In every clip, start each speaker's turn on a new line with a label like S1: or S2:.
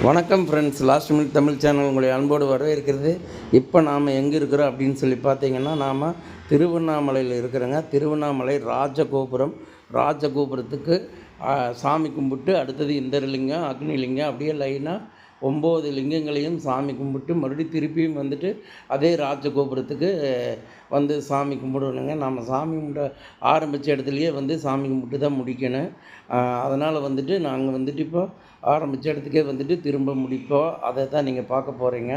S1: வணக்கம் friends, last minute Tamil channel உங்களை அன்போடு வரவேற்கிறது. இப்போ நாம் எங்கே இருக்கிறோம் அப்படின்னு சொல்லி பார்த்தீங்கன்னா, நாம் திருவண்ணாமலையில் இருக்கிறோங்க. திருவண்ணாமலை ராஜகோபுரத்துக்கு சாமி கும்பிட்டு அடுத்தது இந்திரலிங்கம், அக்னிலிங்கம், அப்படியே லைனாக 9 லிங்கங்களையும் சாமி கும்பிட்டு மறுபடியும் திருப்பியும் வந்துட்டு அதே ராஜகோபுரத்துக்கு வந்து சாமி கும்பிடணுங்க. நம்ம சாமி கும்பிட ஆரம்பித்த இடத்துலையே வந்து சாமி கும்பிட்டு தான் முடிக்கணும். அதனால் வந்துட்டு நாங்கள் வந்துட்டு இப்போ ஆரம்பித்த இடத்துக்கே வந்துட்டு திரும்ப முடிப்போம். அதை தான் நீங்கள் பார்க்க போகிறீங்க.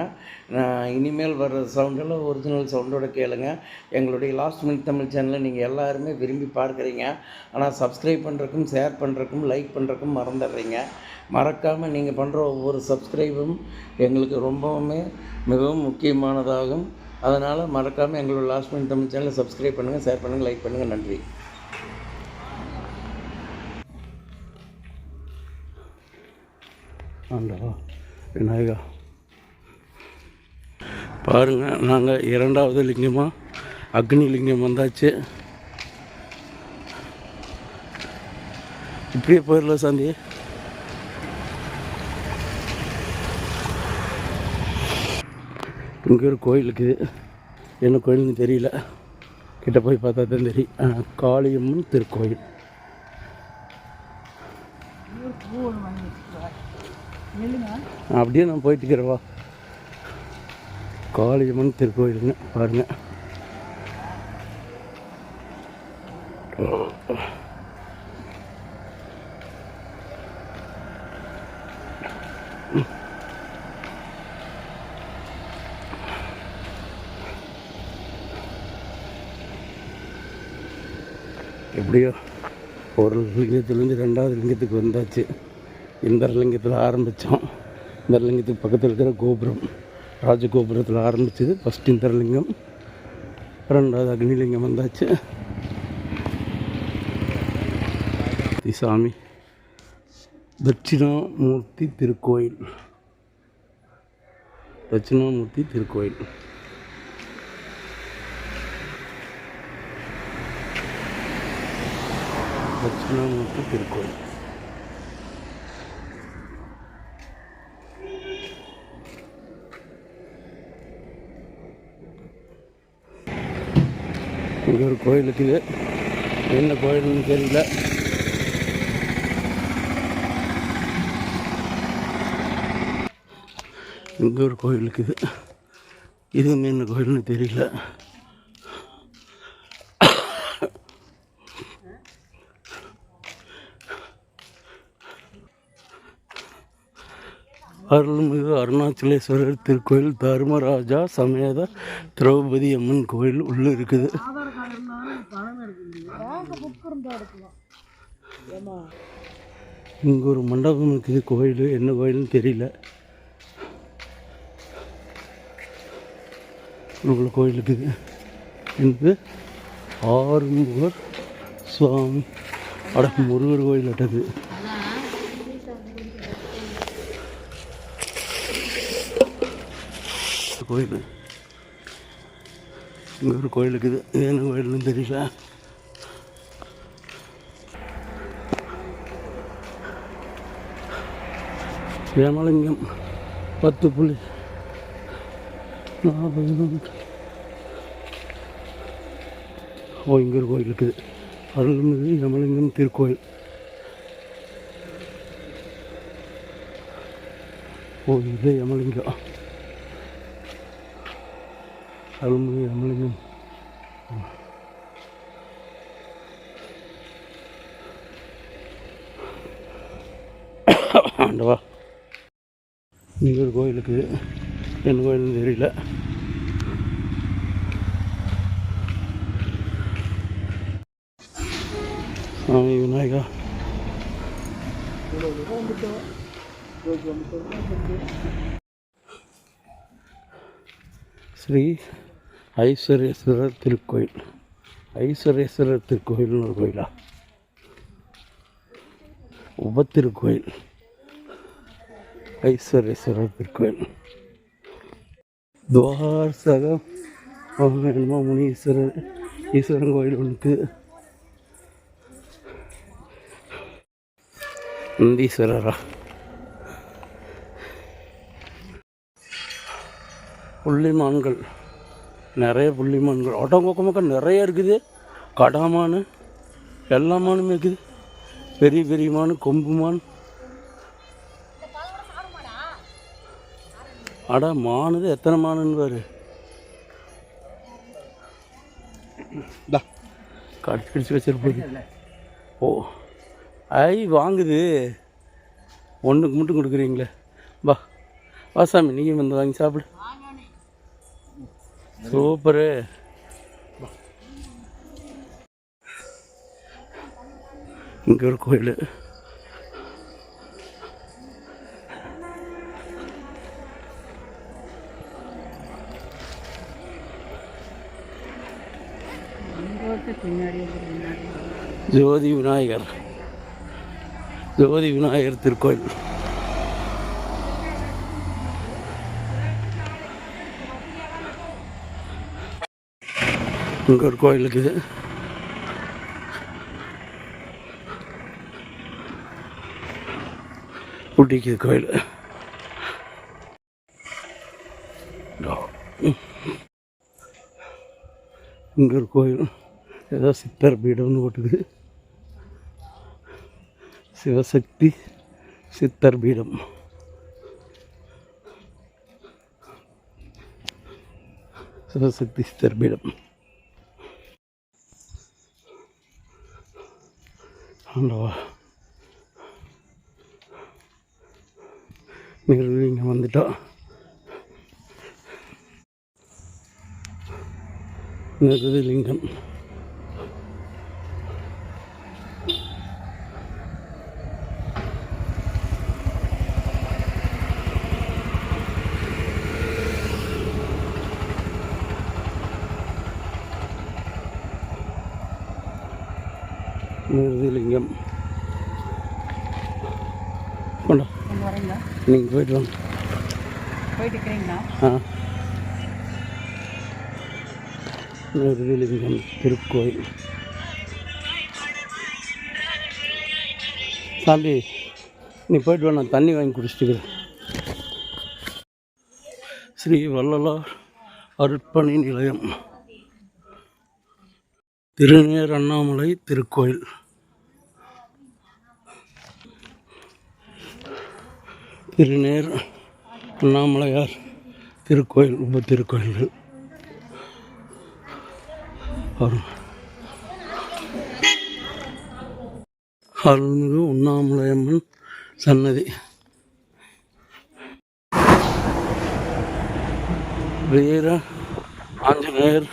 S1: இனிமேல் வர்ற சவுண்டெல்லாம் ஒரிஜினல் சவுண்டோடு கேளுங்க. எங்களுடைய லாஸ்ட் மினிட் தமிழ் சேனலை நீங்கள் எல்லாருமே விரும்பி பார்க்குறீங்க. ஆனால் சப்ஸ்கிரைப் பண்ணுறக்கும், ஷேர் பண்ணுறக்கும், லைக் பண்ணுறக்கும் மறந்துடுறீங்க. மறக்காமல் நீங்கள் பண்ணுற ஒவ்வொரு சப்ஸ்கிரைபும் எங்களுக்கு மிகவும் முக்கியமானதாகும். அதனால் மறக்காமல் எங்களோட லாஸ்ட் மினிட் தமிழ் சேனலை சப்ஸ்கிரைப் பண்ணுங்கள், ஷேர் பண்ணுங்கள், லைக் பண்ணுங்கள். நன்றி. ஆண்டவா விநாயகா, பாருங்கள், நாங்கள் 2வது லிங்கமாக அக்னி லிங்கம் வந்தாச்சு. இப்படியே போயிடலாம் சாந்தி. இங்கே ஒரு கோயில் இருக்குது. என்ன கோயில்னு தெரியல, கிட்ட போய் பார்த்தா தான் தெரியும். காளியம்மன் திருக்கோயில். அப்படியே நான் போயிட்டு இருக்கிறவா. காளியம்மன் திருக்கோயிலுங்க, பாருங்க. எப்படியோ ஒரு லிங்கத்துலேருந்து 2வது லிங்கத்துக்கு வந்தாச்சு. இந்திரலிங்கத்தில் ஆரம்பித்தோம். இந்திரலிங்கத்துக்கு பக்கத்தில் இருக்கிற கோபுரம், ராஜகோபுரத்தில் ஆரம்பித்தது ஃபஸ்ட் இந்திரலிங்கம். 2வது அக்னிலிங்கம் வந்தாச்சு. சாமி தட்சிணாமூர்த்தி திருக்கோயில். தட்சிணாமூர்த்தி திருக்கோயில். தட்சிணாமூர்த்தி திருக்கோயில். இங்கே ஒரு கோயில் இருக்குது. என்ன கோயில்னு தெரியல. இங்கே ஒரு கோயில் இருக்குது. இதுவும் என்ன கோயில்னு தெரியல. அருள்மிகு அருணாச்சலேஸ்வரர் திருக்கோயில், தர்மராஜா சமேத திரௌபதி அம்மன் கோயில் உள்ளே இருக்குது. இங்கே ஒரு மண்டபம் இருக்குது. கோயில் என்ன கோயில்னு தெரியல. உள்ள கோயில் இருக்குது. எனக்கு ஆறுமுகர் சுவாமி முருகர் கோயில் அட்டது. கோயில் இங்கே ஒரு கோயில் இருக்குது. என்ன கோயில்னு தெரியல. ஏமலிங்கம் 10.40 இங்கே ஒரு கோயில் இருக்குது. அருள்மிகு யமலிங்கம் திருக்கோயில். இது யமலிங்கம். அருள்மிகு யமலிங்கம். ஆண்டவா, இங்கே ஒரு கோயில் இருக்குது. என்ன கோயில்னு தெரியல. சாமி விநாயகா. ஸ்ரீ ஐஸ்வரேஸ்வரர் திருக்கோயில். ஐஸ்வரேஸ்வரர் திருக்கோயில்னு ஒரு கோயிலா? உபத்திருக்கோயில். ஐஸ்வரேஸ்வரர் திருக்கோயில். துவாரசகம் என்னமோ முனீஸ்வரர் ஈஸ்வரன் கோயில் ஒன்று. நந்தீஸ்வரரா?
S2: புள்ளிமான்கள், நிறைய புள்ளிமான்கள் ஒட்டங்கொக்கமக்க நிறைய இருக்குது. கடாமான், எல்லா மானுமே இருக்குது. பெரிய பெரிய மான், கொம்பு மான். மானுது எத்தனை மானுன்னு பாரு. கடிச்சு கடிச்சு வச்சிருப்போது. ஓ ஐ வாங்குது. ஒன்றுக்கு மட்டும் கொடுக்குறீங்களே. வா வா சாமி, நீங்கள் வந்து வாங்கி சாப்பிடு. சூப்பரு. இங்கே ஒரு கோயில். ஜோதி விநாயகர், ஜோதி விநாயகர் திருக்கோயில். இங்கே ஒரு கோயில் இருக்குது. பூட்டிக்குது கோயில். இங்கே ஒரு கோயில், ஏதோ சித்தர் பீடம்னு போட்டுக்குது. சிவசக்தி சித்தர் பீடம். சிவசக்தி சித்தர் பீடம். ஆண்டவா, இங்கே வந்துட்டோம். லிங்கம். லிங்கம். கொண்டா, நீங்கள் போயிட்டு வாங்க. லிங்கம் திருக்கோயில். சாமி, நீ போயிட்டு வா, நான் தண்ணி வாங்கி குடிச்சிட்டுக்கிறேன். ஸ்ரீ வள்ளலார் அருட்பணி நிலையம், திருநேர் அண்ணாமலை திருக்கோயில். திருநேர் அண்ணாமலையார் திருக்கோயில், உப திருக்கோயில்கள். அருள்மிகு உண்ணாமலையம்மன் சன்னதி. வீர ஆஞ்சநேயர்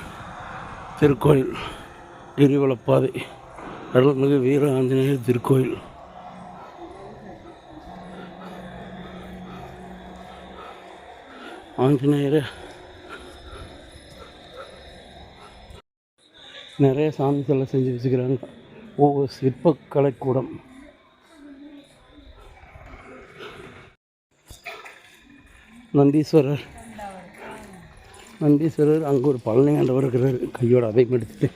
S2: திருக்கோயில், கிரிவலப்பாதை. அருள்மிகு வீர ஆஞ்சநேயர் திருக்கோயில். ஆஞ்சநேயர் நிறைய சாமி சிலை செஞ்சு வச்சுக்கிறாங்க. ஒவ்வொரு சிற்பக்கலைக்கூடம். நந்தீஸ்வரர், நந்தீஸ்வரர். அங்கே ஒரு பழனி ஆண்டவர் இருக்கிறார், கையோட அதையும் எடுத்துட்டு.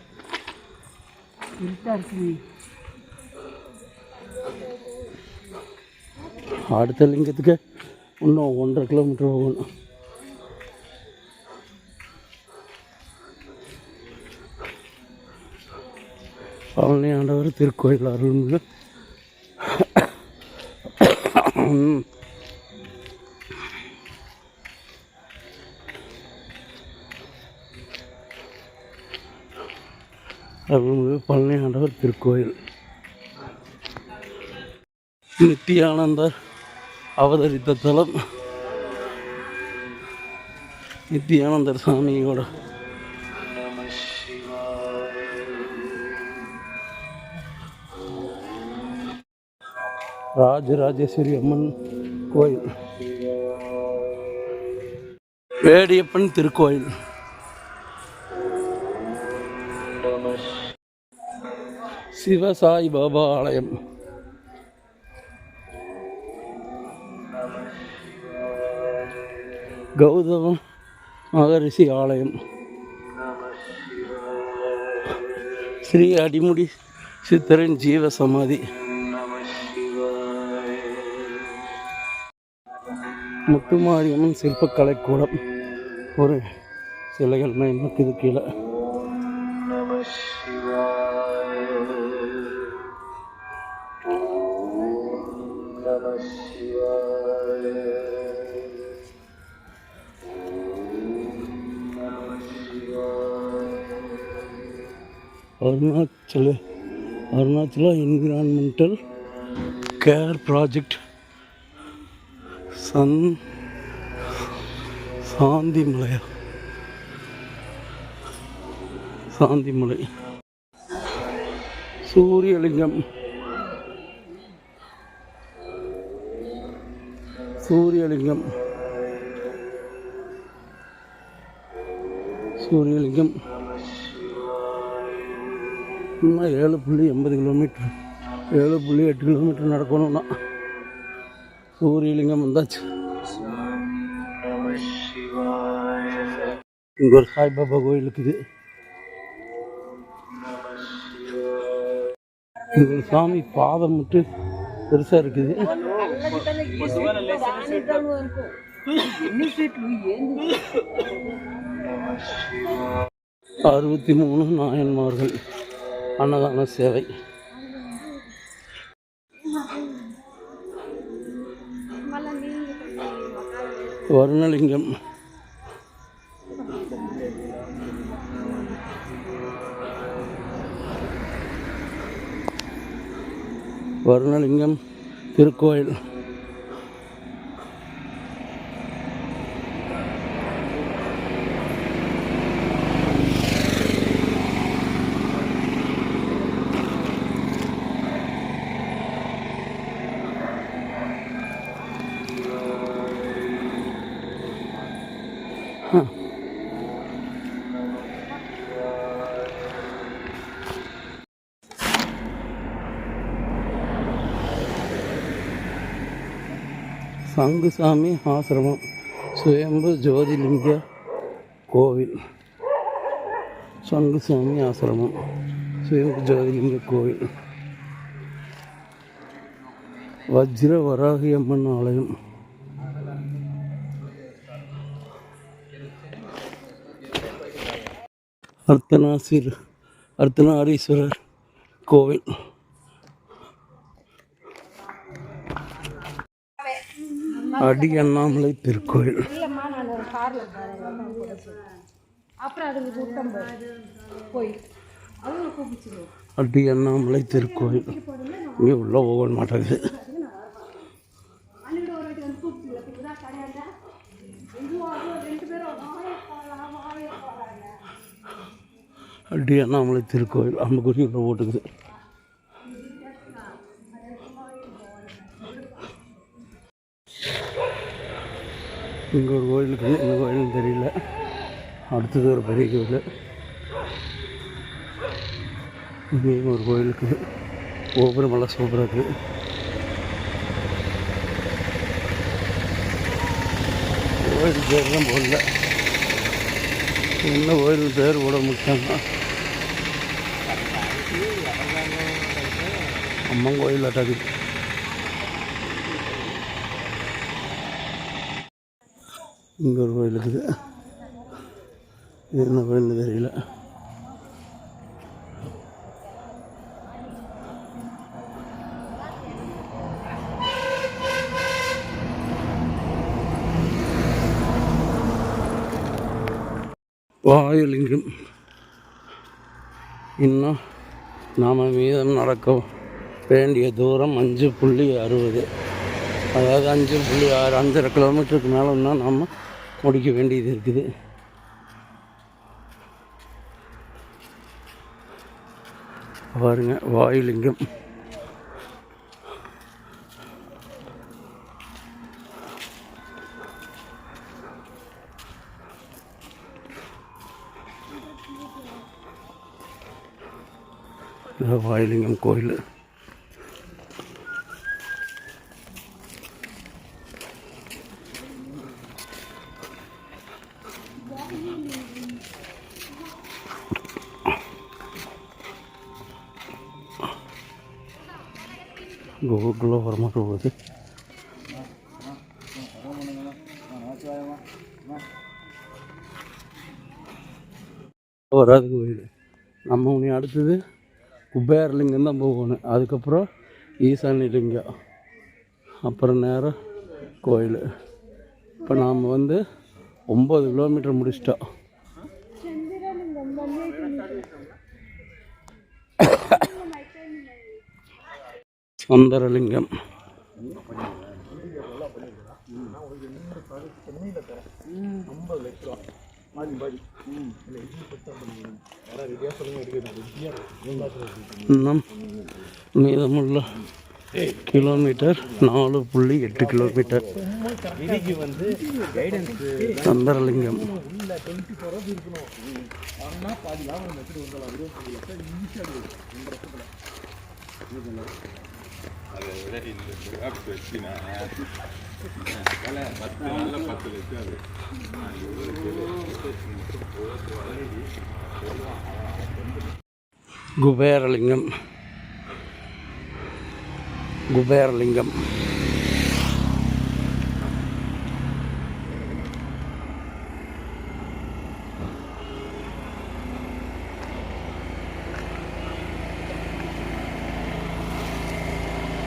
S2: அடுத்த லிங்கத்துக்கு இன்னும் 1.5 கிலோமீட்டர் போகணும். பழனி ஆண்டவர் திருக்கோயில், அருள்மிகு. அருள்மிகு பழனி ஆண்டவர் திருக்கோயில். நித்தியானந்தர் அவதரித்த தலம். நித்தியானந்தர் சாமியோட ராஜராஜேஸ்வரி அம்மன் கோயில். வேடியப்பன் திருக்கோயில். சிவசாய் பாபா ஆலயம். கௌதம மகரிஷி ஆலயம். ஸ்ரீ அடிமுடி சித்தரின் ஜீவ சமாதி. முத்துமாரியம்மன் சிற்பக்கலைக்கூடம், ஒரு சிலைகள் நிற்குது கீழே. Arunachala environmental care project Shantimalai Suryalingam இன்னும் 7.80 கிலோமீட்டர் 7.8 கிலோமீட்டர் நடக்கணும்னா சூரியலிங்கம் வந்தாச்சு. இங்கே ஒரு சாய்பாபா கோயில் இருக்குது. இங்கே ஒரு சாமி பாதம் மட்டும் பெருசாக இருக்குது. 63 நாயன்மார்கள் அன்னதான சேவை. வருணலிங்கம் திருக்கோயில். சங்குசாமி ஆசிரமம் சுயம்பு ஜோதிலிங்க கோவில். சங்குசாமி ஆசிரமம் சுயம்பு ஜோதிலிங்க கோவில். வஜ்ர வராகி அம்மன் ஆலயம். அர்த்தநாரீஸ்வரர் கோவில். அடி அண்ணாமலை திருக்கோயில். அடி அண்ணாமலை திருக்கோயில். இங்கே உள்ள போக மாட்டேங்குது. அடி அண்ணாமலை திருக்கோயில் அம்புக்குறி உள்ள போட்டுக்குது. இங்கே ஒரு கோயில் இருக்குது. இந்த கோயிலும் தெரியல. அடுத்தது ஒரு பெரிய கோயில். இங்கேயும் ஒரு கோயில் இருக்குது. கோபுரமெல்லாம் சூப்பராக இருக்குது. கோயில் பேர் தான் போடல. என்ன கோயில் பேர் போட முடிச்சாங்க. அம்மன் கோயில் அட்டாக்கு. இங்கே ஒரு கோயில் இருக்குது. என்ன கோயில்னு தெரியல. வாயுலிங்கம். இன்னும் நாம் மீதம் நடக்க வேண்டிய தூரம் 5.60. அதாவது 5.6 5.5 கிலோமீட்டருக்கு மேலே இன்னும் நாம் முடிக்க வேண்டியது இருக்குது. பாருங்க வாயுலிங்கம். வாயுலிங்கம் கோயில். கோகுல வரமாட்டு போகுது. வராது கோயில். நம்ம இனி அடுத்தது குபேரலிங்கம் தான் போகணும். அதுக்கப்புறம் ஈசானிலிங்கம், அப்புறம் நேரம் கோயில். இப்போ நாம் 9 கிலோமீட்டர் முடிச்சிட்டோம். சுந்தரலிங்கம், இன்னும் மீதமுள்ள கிலோமீட்டர் 4.8 கிலோமீட்டர். சுந்தரலிங்கம் குபேரலிங்கம், குபேரலிங்கம்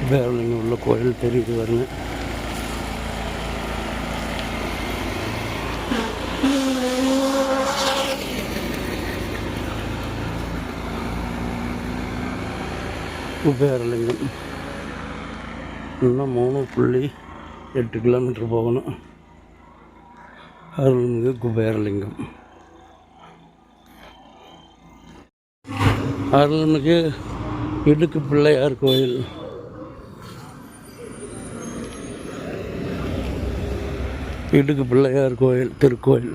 S2: குபேரலிங்கம் உள்ள கோயில் தெரியுது வருங்க. குபேரலிங்கம் இன்னும் 3.8 கிலோமீட்டர் போகணும். அருள்மிகு குபேரலிங்கம். அருள்மிகு இடுக்கு பிள்ளையார் கோயில். இடுக்கு பிள்ளையார் கோயில் திருக்கோயில்.